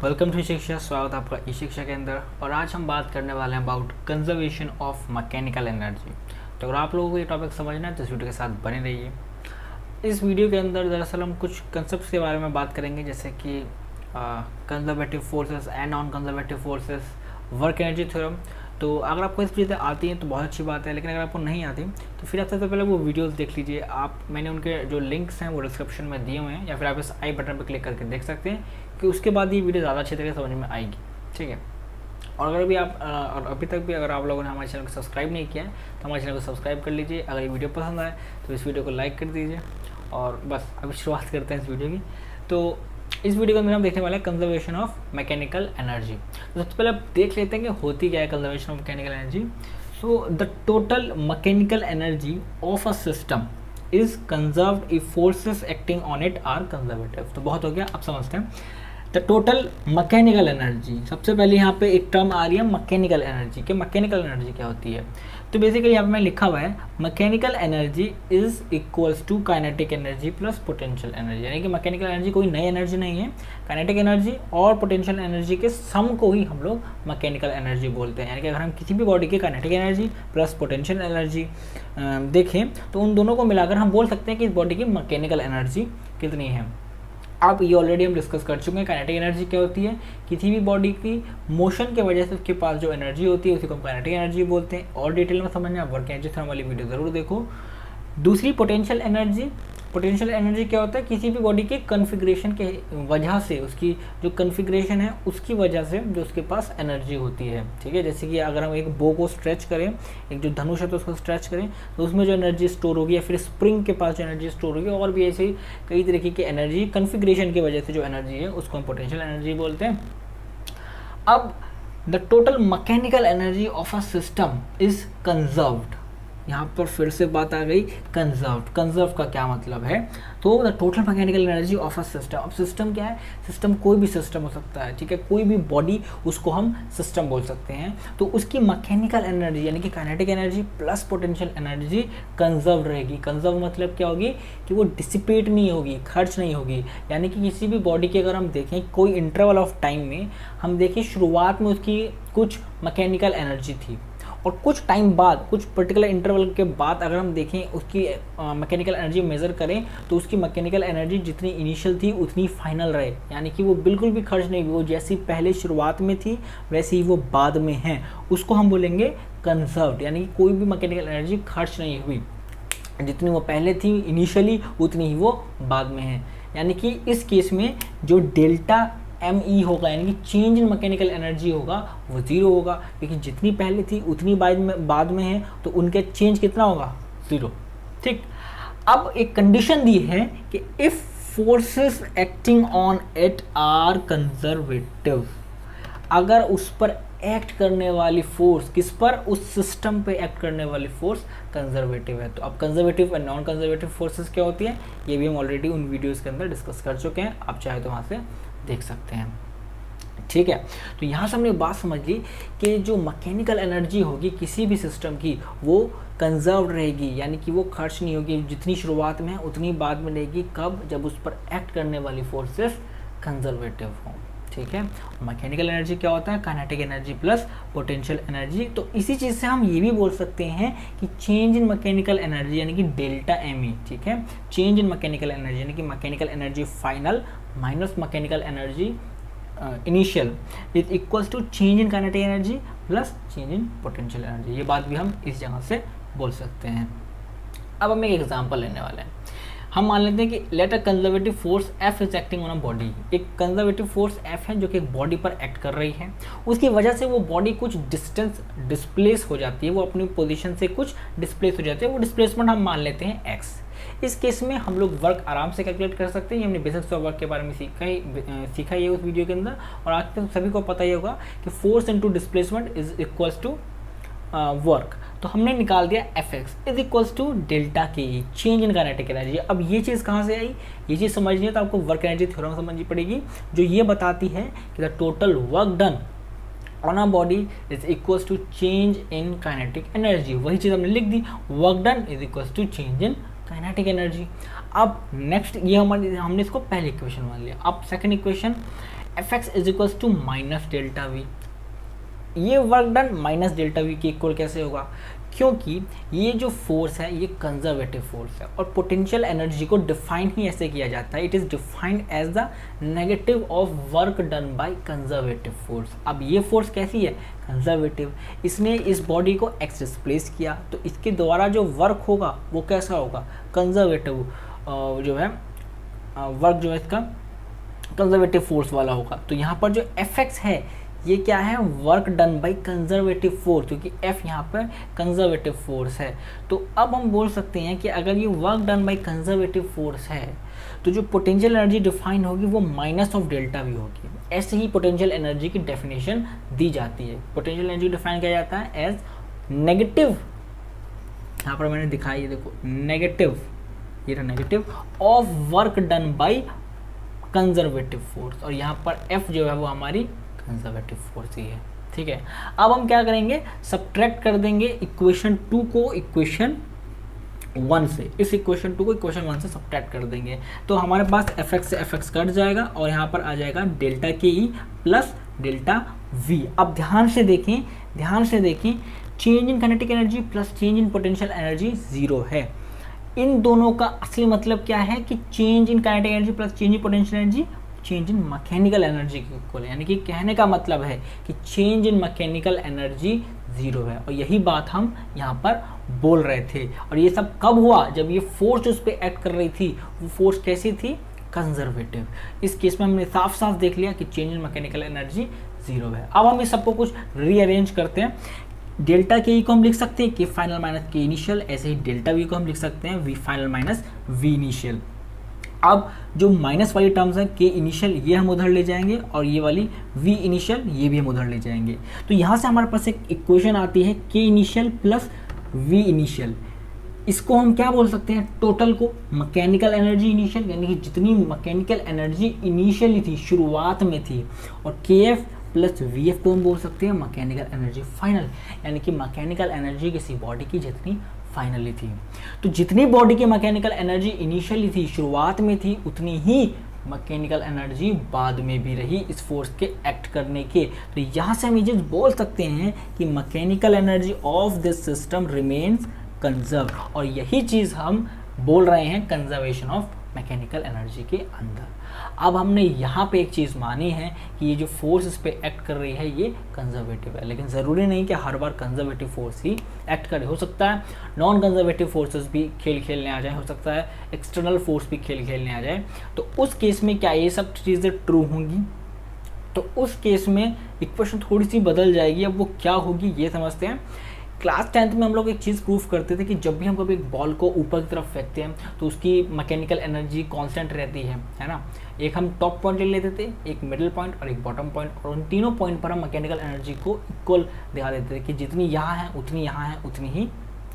Welcome to शिक्षा। स्वागत आपका ई शिक्षा के अंदर। और आज हम बात करने वाले हैं about conservation of mechanical energy. तो अगर आप लोगों को ये टॉपिक समझना है तो इस वीडियो के साथ बने रहिए। इस वीडियो के अंदर दरअसल हम कुछ कंसेप्ट के बारे में बात करेंगे, जैसे कि conservative forces and non conservative forces, work energy theorem. तो अगर आपको इस चीज़ें आती हैं तो बहुत अच्छी बात है, लेकिन अगर आपको नहीं आती तो फिर आप सबसे पहले वो वीडियोस देख लीजिए। आप मैंने उनके जो लिंक्स हैं वो डिस्क्रिप्शन में दिए हुए हैं, या फिर आप इस आई बटन पर क्लिक करके देख सकते हैं कि उसके बाद ये वीडियो ज़्यादा अच्छी तरीके से समझ में आएगी। ठीक है। और अगर भी आप और अभी तक भी अगर आप लोगों ने हमारे चैनल को सब्सक्राइब नहीं किया है तो हमारे चैनल को सब्सक्राइब कर लीजिए। अगर ये वीडियो पसंद आए तो इस वीडियो को लाइक कर दीजिए। और बस अभी शुरुआत करते हैं इस वीडियो की। तो इस वीडियो के अंदर हम देखने वाले हैं कंजर्वेशन ऑफ मैकेनिकल एनर्जी। तो सबसे पहले आप देख लेते हैं कि होती क्या है conservation of mechanical energy. So the total mechanical energy of a system is conserved if forces acting on it are conservative. तो बहुत हो गया, अब समझते हैं द टोटल मैकेनिकल एनर्जी। सबसे पहले यहाँ पे एक टर्म आ रही है मैकेनिकल एनर्जी। कि मैकेनिकल एनर्जी क्या होती है? तो बेसिकली यहाँ पे मैं लिखा हुआ है mechanical energy is equals to kinetic energy plus potential energy. यानी कि मैकेनिकल एनर्जी कोई नई एनर्जी नहीं है, काइनेटिक एनर्जी और पोटेंशियल एनर्जी के सम को ही हम लोग मैकेनिकल एनर्जी बोलते हैं। यानी कि अगर हम किसी भी बॉडी की kinetic energy plus potential energy देखें तो उन दोनों को मिलाकर हम बोल सकते हैं कि इस बॉडी की मैकेनिकल एनर्जी कितनी है। अब ये ऑलरेडी हम डिस्कस कर चुके हैं। काइनेटिक एनर्जी क्या होती है? किसी भी बॉडी की मोशन के वजह से उसके पास जो एनर्जी होती है उसी को हम काइनेटिक एनर्जी बोलते हैं। और डिटेल में समझना है वर्क एनर्जी थ्योरम वाली वीडियो ज़रूर देखो। दूसरी पोटेंशियल एनर्जी। पोटेंशियल एनर्जी क्या होता है? किसी भी बॉडी के कन्फिग्रेशन के वजह से, उसकी जो कन्फिग्रेशन है उसकी वजह से जो उसके पास एनर्जी होती है। ठीक है। जैसे कि अगर हम एक बो को स्ट्रेच करें, एक जो धनुष है तो उसको स्ट्रेच करें तो उसमें जो एनर्जी स्टोर होगी, या फिर स्प्रिंग के पास जो एनर्जी स्टोर होगी, और भी ऐसे कई तरीके की एनर्जी कन्फिग्रेशन की वजह से जो एनर्जी है उसको हम पोटेंशियल एनर्जी बोलते हैं। अब the total mechanical energy of a system is conserved. यहाँ पर फिर से बात आ गई कंजर्व्ड। कंजर्व का क्या मतलब है? तो the total mechanical energy of a system. अब सिस्टम क्या है? सिस्टम कोई भी सिस्टम हो सकता है। ठीक है। कोई भी बॉडी, उसको हम सिस्टम बोल सकते हैं। तो उसकी मैकेनिकल एनर्जी यानी कि kinetic energy plus potential energy conserve रहेगी। कंजर्व मतलब क्या होगी? कि वो डिसिपेट नहीं होगी, खर्च नहीं होगी। यानी कि किसी भी बॉडी की अगर हम देखें कोई इंटरवल ऑफ टाइम में, हम देखें शुरुआत में उसकी कुछ मैकेनिकल एनर्जी थी, और कुछ टाइम बाद, कुछ पर्टिकुलर इंटरवल के बाद अगर हम देखें उसकी मैकेनिकल एनर्जी मेज़र करें तो उसकी मैकेनिकल एनर्जी जितनी इनिशियल थी उतनी फाइनल रहे। यानी कि वो बिल्कुल भी खर्च नहीं हुई, वो जैसी पहले शुरुआत में थी वैसे ही वो बाद में है, उसको हम बोलेंगे कंजर्व्ड। यानी कि कोई भी मैकेनिकल एनर्जी खर्च नहीं हुई, जितनी वो पहले थी इनिशियली उतनी ही वो बाद में है। यानी कि इस केस में जो डेल्टा ME होगा, यानी कि चेंज इन मैकेनिकल एनर्जी होगा, वो ज़ीरो होगा, क्योंकि जितनी पहले थी उतनी बाद में है, तो उनके चेंज कितना होगा? ज़ीरो। ठीक। अब एक कंडीशन दी है कि if forces acting on it are conservative. अगर उस पर एक्ट करने वाली फोर्स, किस पर? उस सिस्टम पे एक्ट करने वाली फोर्स कंजर्वेटिव है। तो अब conservative and non conservative forces क्या होती है ये भी हम ऑलरेडी उन वीडियोस के अंदर डिस्कस कर चुके हैं, आप चाहे तो वहाँ से देख सकते हैं। ठीक है। तो यहाँ से हमने बात समझ ली कि जो मैकेनिकल एनर्जी होगी किसी भी सिस्टम की वो कंजर्व रहेगी, यानी कि वो खर्च नहीं होगी, जितनी शुरुआत में है उतनी बाद में रहेगी। कब? जब उस पर एक्ट करने वाली फोर्सेस कंजर्वेटिव हों। ठीक है। मैकेनिकल एनर्जी क्या होता है? Kinetic energy plus potential energy. तो इसी चीज़ से हम ये भी बोल सकते हैं कि चेंज इन मैकेनिकल एनर्जी यानी कि डेल्टा ME। ठीक है। चेंज इन मैकेनिकल एनर्जी यानी कि mechanical energy final minus mechanical energy initial is equals to change in kinetic energy plus change in potential energy. ये बात भी हम इस जगह से बोल सकते हैं। अब हम एक एग्जांपल लेने वाले हैं। हम मान लेते हैं कि let a conservative force F is acting on a body. एक कंजर्वेटिव फोर्स F है जो कि एक बॉडी पर एक्ट कर रही है। उसकी वजह से वो बॉडी कुछ डिस्टेंस डिस्प्लेस हो जाती है, वो अपनी पोजीशन से कुछ डिस्प्लेस हो जाती है। वो डिस्प्लेसमेंट हम मान लेते हैं x। इस केस में हम लोग वर्क आराम से कैलकुलेट कर सकते हैं। ये हमने बेसिक्स ऑफ वर्क के बारे में सीखा ही है उस वीडियो के अंदर, और आज तक सभी को पता ही होगा कि force into displacement is equals to work. तो हमने निकाल दिया Fx is equals to delta K, change in kinetic energy. अब ये चीज़ कहाँ से आई? ये चीज़ समझनी है तो आपको वर्क एनर्जी थ्योरम समझनी पड़ेगी, जो ये बताती है कि the total work done on a body is equals to change in kinetic energy. वही चीज़ हमने लिख दी, work done is equals to change in kinetic energy. अब नेक्स्ट ये हमने इसको पहले इक्वेशन मान लिया। अब second equation, F x is equal to minus delta v. ये work done minus delta v के इक्वल कैसे होगा, क्योंकि ये जो फोर्स है ये कंजर्वेटिव फोर्स है और पोटेंशियल एनर्जी को डिफाइन ही ऐसे किया जाता है, it is defined as the negative of work done by conservative force. अब ये फोर्स कैसी है, कंजर्वेटिव, इसने इस बॉडी को एक्स डिस्प्लेस किया तो इसके द्वारा जो वर्क होगा वो कैसा होगा, कंजर्वेटिव जो है वर्क जो है इसका कंजर्वेटिव फोर्स वाला होगा। तो यहाँ पर जो एफ एक्स है ये क्या है, work done by conservative force, क्योंकि एफ यहाँ पर कंजर्वेटिव फोर्स है। तो अब हम बोल सकते हैं कि अगर ये work done by conservative force है तो जो पोटेंशियल एनर्जी डिफाइन होगी वो माइनस ऑफ डेल्टा वी होगी। ऐसे ही पोटेंशियल एनर्जी की डेफिनेशन दी जाती है। पोटेंशियल एनर्जी डिफाइन किया जाता है एज नेगेटिव, यहाँ पर मैंने दिखाई है देखो नेगेटिव, ये रहा negative of work done by conservative force, और यहाँ पर एफ जो है वो हमारी कंजर्वेटिव फोर्स ही है। ठीक है, अब हम क्या करेंगे, सब्ट्रैक्ट कर देंगे इक्वेशन 2 को इक्वेशन 1 से, इस इक्वेशन 2 को इक्वेशन 1 से सब्ट्रैक्ट कर देंगे तो हमारे पास एफ एक्स से एफ एक्स कट जाएगा और यहाँ पर आ जाएगा डेल्टा के ई प्लस डेल्टा वी। अब ध्यान से देखें change in kinetic energy plus change in potential energy 0 है। इन दोनों का असली मतलब क्या है कि change in kinetic energy plus change in potential energy change in mechanical energy के इक्वल है, यानी कि कहने का मतलब है कि चेंज इन मैकेनिकल एनर्जी 0 है। और यही बात हम यहाँ पर बोल रहे थे। और ये सब कब हुआ, जब ये फोर्स उस पर एक्ट कर रही थी वो फोर्स कैसी थी, कंजर्वेटिव। इस केस में हमने साफ साफ देख लिया कि चेंज इन मैकेनिकल एनर्जी 0 है। अब हम इस सबको कुछ रीअरेंज करते हैं। डेल्टा के ई को हम लिख सकते हैं के फाइनल माइनस के इनिशियल, ऐसे ही डेल्टा वी को हम लिख सकते हैं V final minus V initial. अब जो माइनस वाली टर्म्स है के इनिशियल ये हम उधर ले जाएंगे और ये वाली वी इनिशियल ये भी हम उधर ले जाएंगे। तो यहाँ से हमारे पास एक इक्वेशन आती है के इनिशियल प्लस वी इनिशियल। इसको हम क्या बोल सकते हैं, टोटल को मैकेनिकल एनर्जी इनिशियल, यानी कि जितनी मैकेनिकल एनर्जी इनिशियली थी, शुरुआत में थी, और के एफ प्लस वी एफ को हम बोल सकते हैं मैकेनिकल एनर्जी फाइनल, यानी कि मैकेनिकल एनर्जी किसी बॉडी की जितनी फाइनली थी। तो जितनी बॉडी की मैकेनिकल एनर्जी इनिशियली थी, शुरुआत में थी, उतनी ही मैकेनिकल एनर्जी बाद में भी रही इस फोर्स के एक्ट करने के। तो यहाँ से हम ये चीज बोल सकते हैं कि mechanical energy of this system remains conserve, और यही चीज हम बोल रहे हैं कंजर्वेशन ऑफ मैकेनिकल एनर्जी के अंदर। अब हमने यहाँ पे एक चीज़ मानी है कि ये जो फोर्स इस पे एक्ट कर रही है ये कंजर्वेटिव है, लेकिन ज़रूरी नहीं कि हर बार कंजर्वेटिव फोर्स ही एक्ट करे। हो सकता है नॉन कंजर्वेटिव फोर्सेस भी खेल खेलने आ जाए, हो सकता है एक्सटर्नल फोर्स भी खेल खेलने आ जाए। तो उस केस में क्या ये सब चीज़ें ट्रू होंगी, तो उस केस में इक्वेशन थोड़ी सी बदल जाएगी। अब वो क्या होगी ये समझते हैं। क्लास 10th में हम लोग एक चीज़ प्रूफ करते थे कि जब भी हम कभी एक बॉल को ऊपर की तरफ फेंकते हैं तो उसकी मैकेनिकल एनर्जी कांस्टेंट रहती है ना। एक हम टॉप पॉइंट ले लेते थे, एक मिडिल पॉइंट और एक बॉटम पॉइंट, और उन तीनों पॉइंट पर हम मैकेनिकल एनर्जी को इक्वल दिखा देते थे कि जितनी यहाँ है उतनी यहाँ है उतनी ही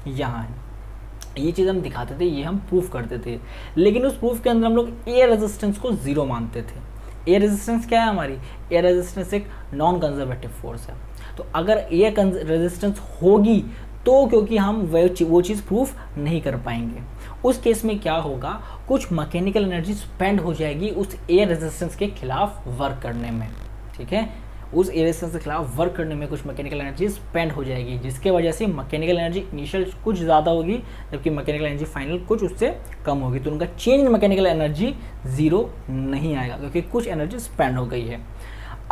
यहाँ है। ये चीज़ हम दिखाते थे, ये हम प्रूफ करते थे। लेकिन उस प्रूफ के अंदर हम लोग एयर रेजिस्टेंस को 0 मानते थे। एयर रेजिस्टेंस क्या है हमारी, एयर रेजिस्टेंस एक नॉन कंजर्वेटिव फोर्स है। तो अगर एयर रेजिस्टेंस होगी तो क्योंकि हम वो चीज़ प्रूफ नहीं कर पाएंगे, उस केस में क्या होगा, कुछ मैकेनिकल एनर्जी स्पेंड हो जाएगी उस एयर रेजिस्टेंस के खिलाफ वर्क करने में। ठीक है, उस एयर रेजिस्टेंस के खिलाफ वर्क करने में कुछ मैकेनिकल एनर्जी स्पेंड हो जाएगी, जिसके वजह से मैकेनिकल एनर्जी इनिशियल कुछ ज़्यादा होगी जबकि मैकेनिकल एनर्जी फाइनल कुछ उससे कम होगी। तो उनका चेंज इन मैकेनिकल एनर्जी 0 नहीं आएगा क्योंकि कुछ एनर्जी स्पेंड हो गई है।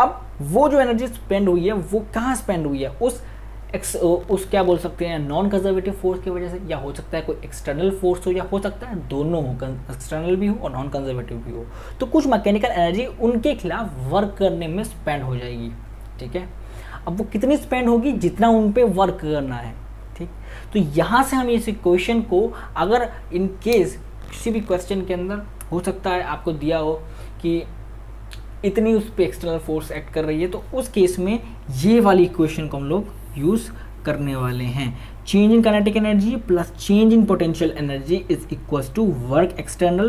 अब वो जो एनर्जी स्पेंड हुई है वो कहाँ स्पेंड हुई है, उस क्या बोल सकते हैं नॉन कंजर्वेटिव फोर्स की वजह से, या हो सकता है कोई एक्सटर्नल फोर्स हो, या हो सकता है दोनों हो, एक्सटर्नल भी हो और नॉन कंजर्वेटिव भी हो। तो कुछ मैकेनिकल एनर्जी उनके खिलाफ वर्क करने में स्पेंड हो जाएगी। ठीक है, अब वो कितनी स्पेंड होगी, जितना उन पे वर्क करना है। ठीक, तो यहाँ से हम इस इक्वेशन को, अगर इन केस किसी भी क्वेश्चन के अंदर हो सकता है आपको दिया हो कि इतनी उस पर एक्सटर्नल फोर्स एक्ट कर रही है, तो उस केस में ये वाली इक्वेशन को हम लोग यूज़ करने वाले हैं। Change in kinetic energy plus change in potential energy is equal to work external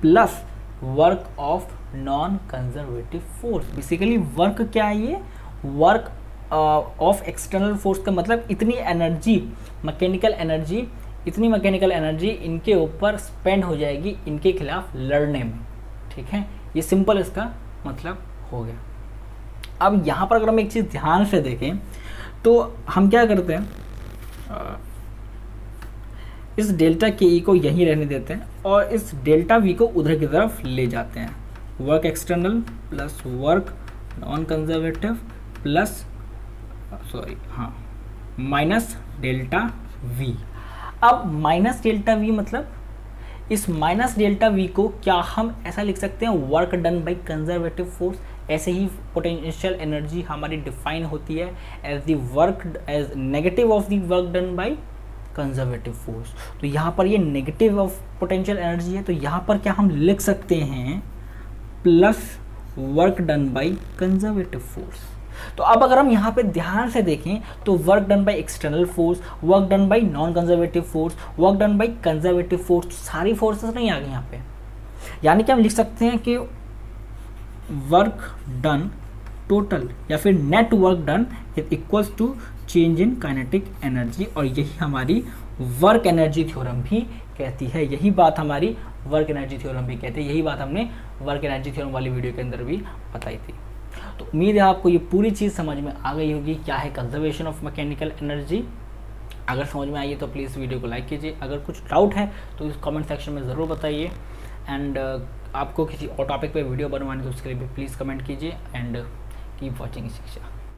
plus work of non conservative force. Basically work क्या है, ये वर्क ऑफ एक्सटर्नल फोर्स का मतलब इतनी एनर्जी मैकेनिकल एनर्जी, इतनी मैकेनिकल एनर्जी इनके ऊपर spend हो जाएगी इनके खिलाफ लड़ने में। ठीक है, ये सिंपल इसका मतलब हो गया। अब यहाँ पर अगर हम एक चीज़ ध्यान से देखें तो हम क्या करते हैं, इस डेल्टा के ई को यहीं रहने देते हैं और इस डेल्टा वी को उधर की तरफ ले जाते हैं। Work external plus work non conservative plus minus delta we. अब माइनस डेल्टा वी मतलब इस माइनस डेल्टा वी को क्या हम ऐसा लिख सकते हैं, work done by conservative force. ऐसे ही पोटेंशियल एनर्जी हमारी डिफाइन होती है as the work as negative of the work done by conservative force. तो यहाँ पर ये नेगेटिव ऑफ पोटेंशियल एनर्जी है, तो यहाँ पर क्या हम लिख सकते हैं, plus work done by conservative force. तो अब अगर हम यहाँ पे ध्यान से देखें तो work done by external force, work done bye non conservative force, work done by conservative force, सारी फोर्सेस नहीं आ गई यहाँ पे। यानी कि हम लिख सकते हैं कि वर्क डन टोटल या फिर net work done is equals to change in kinetic energy. और यही हमारी वर्क एनर्जी थ्योरम भी कहती है, यही बात हमारी वर्क एनर्जी थ्योरम भी कहती है, यही बात हमने वर्क एनर्जी थ्योरम वाली वीडियो के अंदर भी बताई थी। तो उम्मीद है आपको ये पूरी चीज़ समझ में आ गई होगी, क्या है कंजर्वेशन ऑफ मैकेनिकल एनर्जी। अगर समझ में आई है तो प्लीज़ वीडियो को लाइक कीजिए, अगर कुछ डाउट है तो इस कमेंट सेक्शन में ज़रूर बताइए। एंड आपको किसी और टॉपिक पे वीडियो बनवानी तो उसके लिए भी प्लीज़ कमेंट कीजिए। एंड कीप वॉचिंग शिक्षा।